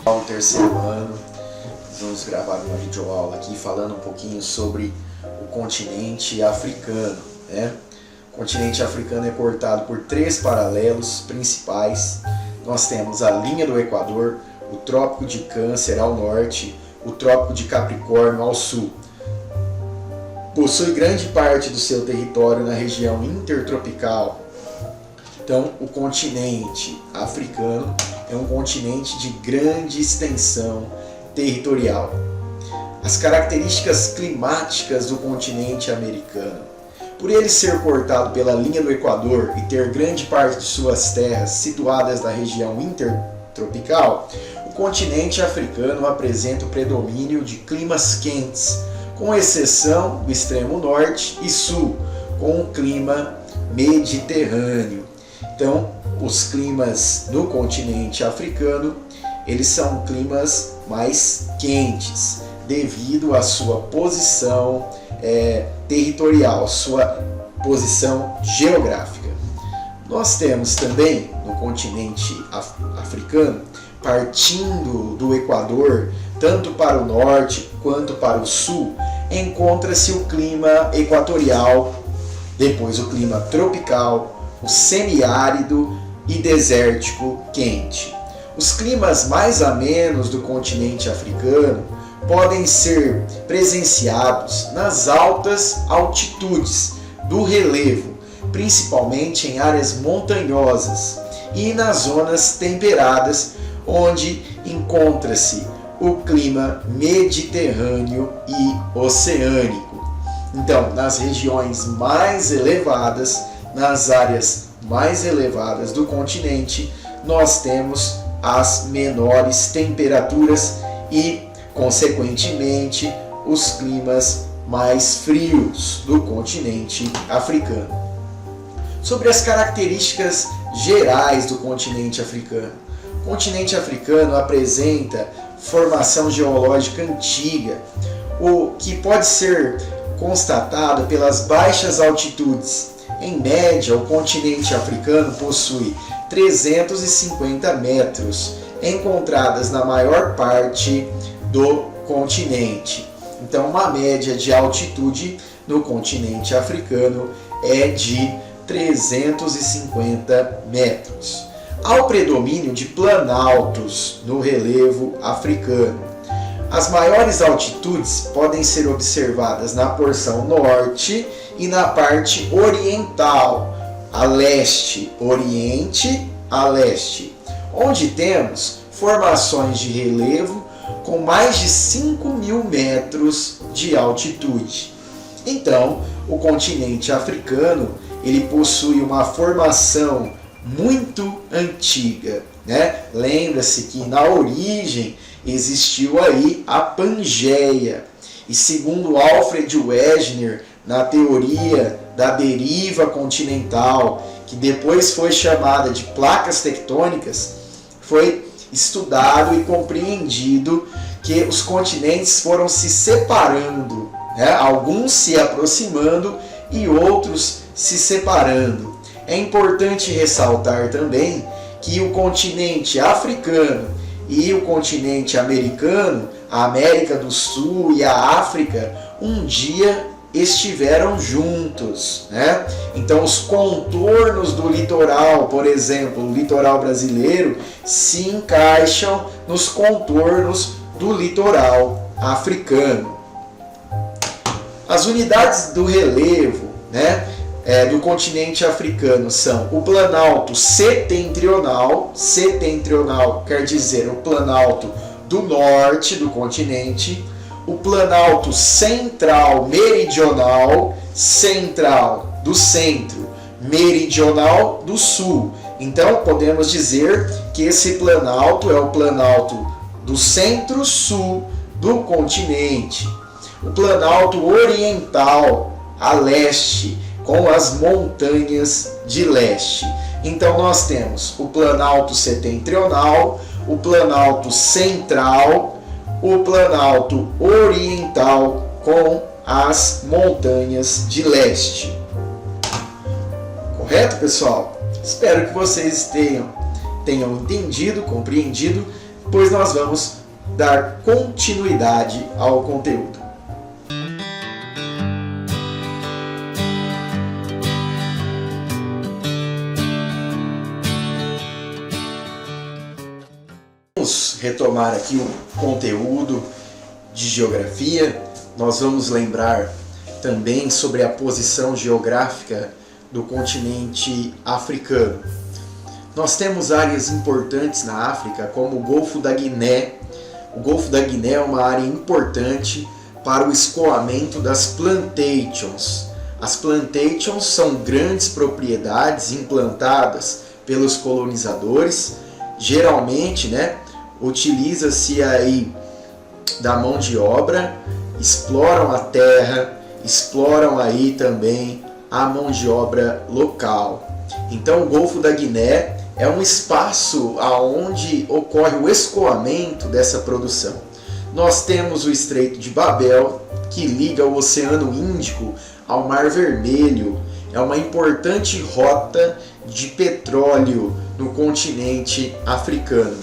No terceiro ano, vamos gravar uma videoaula aqui falando um pouquinho sobre o continente africano, né? O continente africano é cortado por 3 paralelos principais. Nós temos a linha do Equador, o Trópico de Câncer ao norte, o Trópico de Capricórnio ao sul. Possui grande parte do seu território na região intertropical. Então, o continente africano é um continente de grande extensão territorial. As características climáticas do continente americano. Por ele ser cortado pela linha do Equador e ter grande parte de suas terras situadas na região intertropical, o continente africano apresenta o predomínio de climas quentes, com exceção do extremo norte e sul, com um clima mediterrâneo. Então, os climas no continente africano, eles são climas mais quentes, devido à sua posição territorial, sua posição geográfica. Nós temos também, no continente africano, partindo do Equador, tanto para o norte quanto para o sul, encontra-se o clima equatorial, depois o clima tropical, o semiárido e desértico quente. Os climas mais amenos do continente africano podem ser presenciados nas altas altitudes do relevo, principalmente em áreas montanhosas, e nas zonas temperadas, onde encontra-se o clima mediterrâneo e oceânico. Então, nas regiões mais elevadas, nas áreas mais elevadas do continente, nós temos as menores temperaturas e, consequentemente, os climas mais frios do continente africano. Sobre as características gerais do continente africano. O continente africano apresenta formação geológica antiga, o que pode ser constatado pelas baixas altitudes. Em média, o continente africano possui 350 metros, encontradas na maior parte do continente. Então, uma média de altitude no continente africano é de 350 metros. Há o predomínio de planaltos no relevo africano. As maiores altitudes podem ser observadas na porção norte e na parte oriental, a leste, oriente a leste, onde temos formações de relevo com mais de 5.000 metros de altitude. Então, o continente africano ele possui uma formação muito antiga, né? Lembra-se que na origem existiu aí a Pangeia, e segundo Alfred Wegener, na teoria da deriva continental, que depois foi chamada de placas tectônicas, foi estudado e compreendido que os continentes foram se separando, né? Alguns se aproximando e outros se separando. É importante ressaltar também que o continente africano e o continente americano, a América do Sul e a África, um dia estiveram juntos, né? Então os contornos do litoral, por exemplo, o litoral brasileiro, se encaixam nos contornos do litoral africano. As unidades do relevo, né, do continente africano são o planalto setentrional quer dizer o planalto do norte do continente, o planalto central meridional, central do centro, meridional do sul. Então podemos dizer que esse planalto é o planalto do centro-sul do continente, o planalto oriental a leste, com as montanhas de leste. Então nós temos o planalto setentrional, o planalto central, o planalto oriental com as montanhas de leste. Correto, pessoal? Espero que vocês tenham entendido, compreendido, pois nós vamos dar continuidade ao conteúdo. Vamos retomar aqui o conteúdo de geografia. Nós vamos lembrar também sobre a posição geográfica do continente africano. Nós temos áreas importantes na África, como o Golfo da Guiné. O Golfo da Guiné é uma área importante para o escoamento das plantations. As plantations são grandes propriedades implantadas pelos colonizadores. Geralmente, utiliza-se aí da mão de obra, exploram a terra, exploram aí também a mão de obra local. Então o Golfo da Guiné é um espaço onde ocorre o escoamento dessa produção. Nós temos o Estreito de Babel, que liga o Oceano Índico ao Mar Vermelho. É uma importante rota de petróleo no continente africano.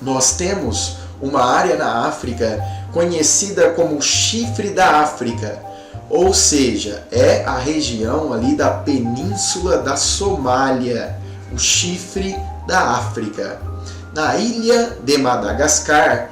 Nós temos uma área na África conhecida como Chifre da África, ou seja, é a região ali da península da Somália, o Chifre da África. Na ilha de Madagascar,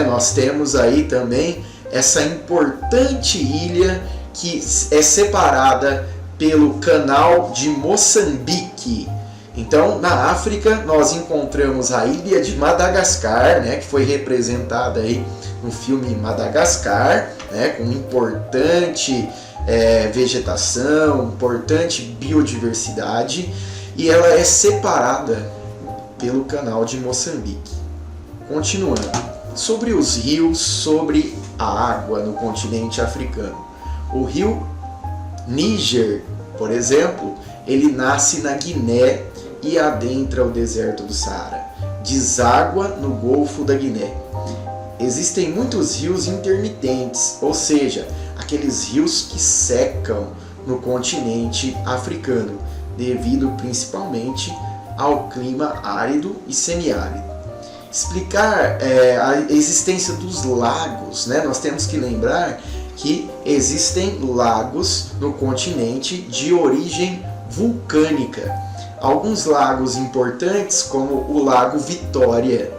nós temos aí também essa importante ilha que é separada pelo Canal de Moçambique. Então, na África, nós encontramos a ilha de Madagascar, que foi representada aí no filme Madagascar, com importante vegetação, importante biodiversidade, e ela é separada pelo Canal de Moçambique. Continuando, sobre os rios, sobre a água no continente africano. O rio Níger, por exemplo, ele nasce na Guiné e adentra o deserto do Saara. Deságua no Golfo da Guiné. Existem muitos rios intermitentes, ou seja, aqueles rios que secam no continente africano, devido principalmente ao clima árido e semiárido. Explicar a existência dos lagos, nós temos que lembrar que existem lagos no continente de origem vulcânica. Alguns lagos importantes, como o Lago Vitória.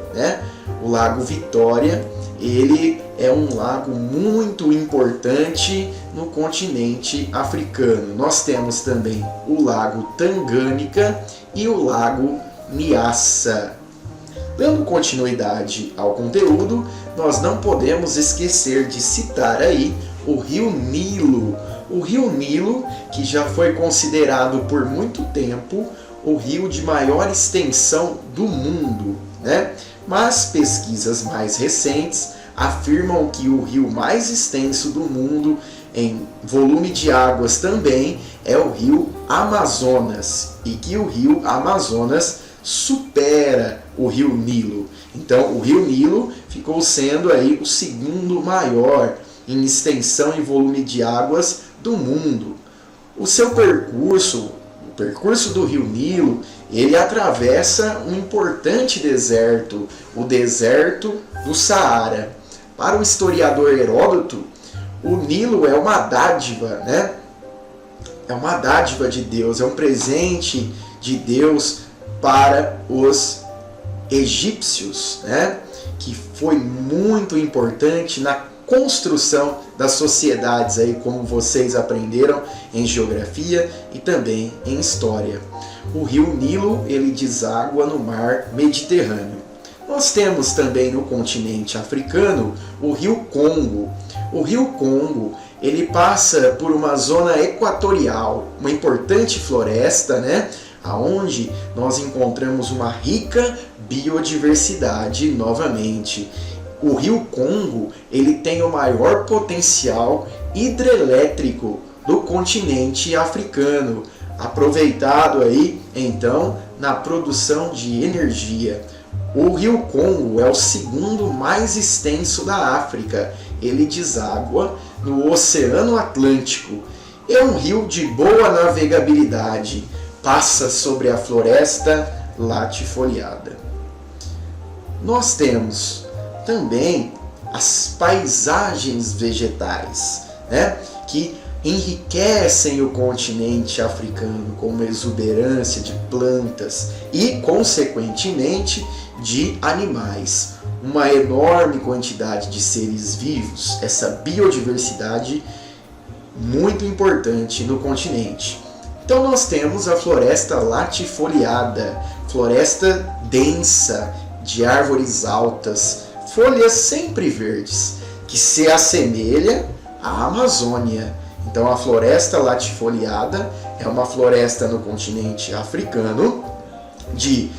O Lago Vitória, ele é um lago muito importante no continente africano. Nós temos também o Lago Tanganyika e o Lago Nyassa. Dando continuidade ao conteúdo, nós não podemos esquecer de citar aí o Rio Nilo. O Rio Nilo, que já foi considerado por muito tempo o rio de maior extensão do mundo, Mas pesquisas mais recentes afirmam que o rio mais extenso do mundo, em volume de águas também, é o rio Amazonas, e que o rio Amazonas supera o rio Nilo. Então o rio Nilo ficou sendo aí o segundo maior em extensão e volume de águas do mundo. O seu percurso, o percurso do rio Nilo, ele atravessa um importante deserto, o deserto do Saara. Para o historiador Heródoto, o Nilo é uma dádiva, É uma dádiva de Deus, é um presente de Deus para os egípcios, Que foi muito importante na construção das sociedades, aí, como vocês aprenderam em geografia e também em história. O rio Nilo, ele deságua no mar Mediterrâneo. Nós temos também no continente africano o rio Congo. O rio Congo, ele passa por uma zona equatorial, uma importante floresta, aonde nós encontramos uma rica biodiversidade novamente. O Rio Congo, ele tem o maior potencial hidrelétrico do continente africano, aproveitado aí então na produção de energia. O Rio Congo é o segundo mais extenso da África. Ele deságua no Oceano Atlântico. É um rio de boa navegabilidade. Passa sobre a floresta latifoliada. Nós temos também as paisagens vegetais, né, que enriquecem o continente africano com uma exuberância de plantas e, consequentemente, de animais. Uma enorme quantidade de seres vivos, essa biodiversidade muito importante no continente. Então nós temos a floresta latifoliada, floresta densa de árvores altas, folhas sempre verdes, que se assemelha à Amazônia. Então a floresta latifoliada é uma floresta no continente africano de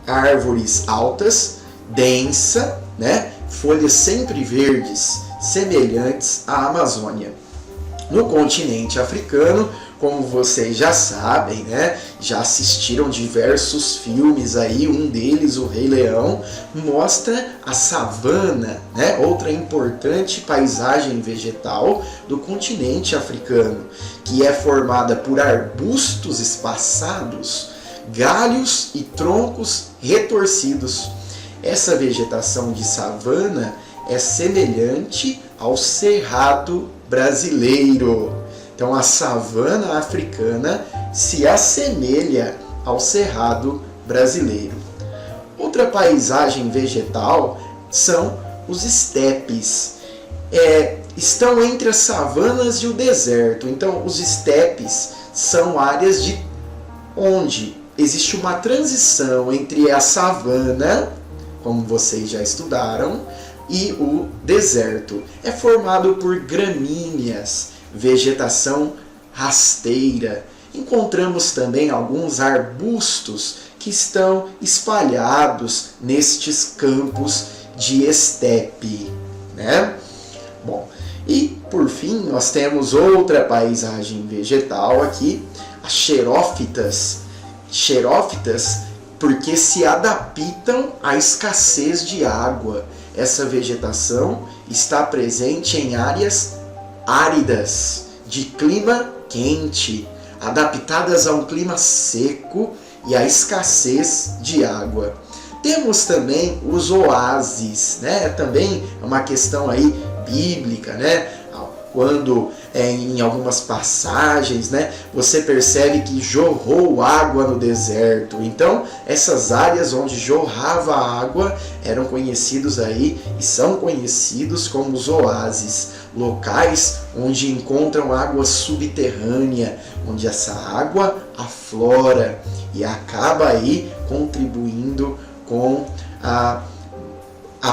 árvores altas, densa, né? Folhas sempre verdes, semelhantes à Amazônia. No continente africano, como vocês já sabem, né? Já assistiram diversos filmes aí, um deles, O Rei Leão, mostra a savana, né? Outra importante paisagem vegetal do continente africano, que é formada por arbustos espaçados, galhos e troncos retorcidos. Essa vegetação de savana é semelhante ao cerrado brasileiro. Então a savana africana se assemelha ao cerrado brasileiro. Outra paisagem vegetal são os estepes. Estão entre as savanas e o deserto. Então os estepes são áreas onde existe uma transição entre a savana, como vocês já estudaram, e o deserto. É formado por gramíneas, vegetação rasteira. Encontramos também alguns arbustos que estão espalhados nestes campos de estepe, né? Bom, e por fim nós temos outra paisagem vegetal aqui, as xerófitas. Xerófitas porque se adaptam à escassez de água. Essa vegetação está presente em áreas áridas, de clima quente, adaptadas a um clima seco e à escassez de água. Temos também os oásis, né? Também é uma questão aí bíblica, né? Quando em algumas passagens, né, você percebe que jorrou água no deserto. Então, essas áreas onde jorrava água eram conhecidos aí e são conhecidos como os oásis, locais onde encontram água subterrânea, onde essa água aflora e acaba aí contribuindo com a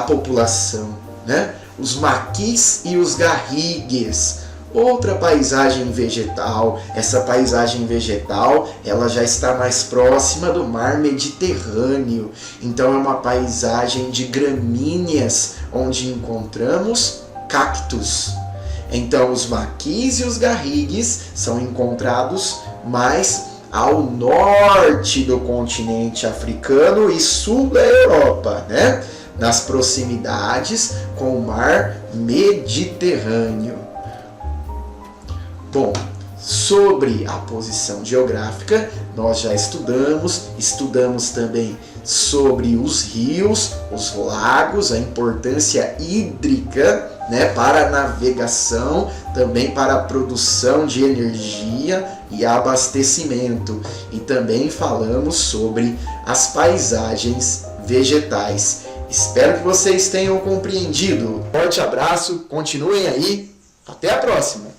população, né? Os maquis e os garrigues, outra paisagem vegetal. Essa paisagem vegetal, ela já está mais próxima do mar Mediterrâneo. Então é uma paisagem de gramíneas, onde encontramos cactos. Então os maquis e os garrigues são encontrados mais ao norte do continente africano e sul da Europa, né? Nas proximidades com o mar Mediterrâneo. Bom, sobre a posição geográfica, nós já estudamos também sobre os rios, os lagos, a importância hídrica, né, para a navegação, também para a produção de energia e abastecimento. E também falamos sobre as paisagens vegetais. Espero que vocês tenham compreendido. Forte abraço, continuem aí, até a próxima!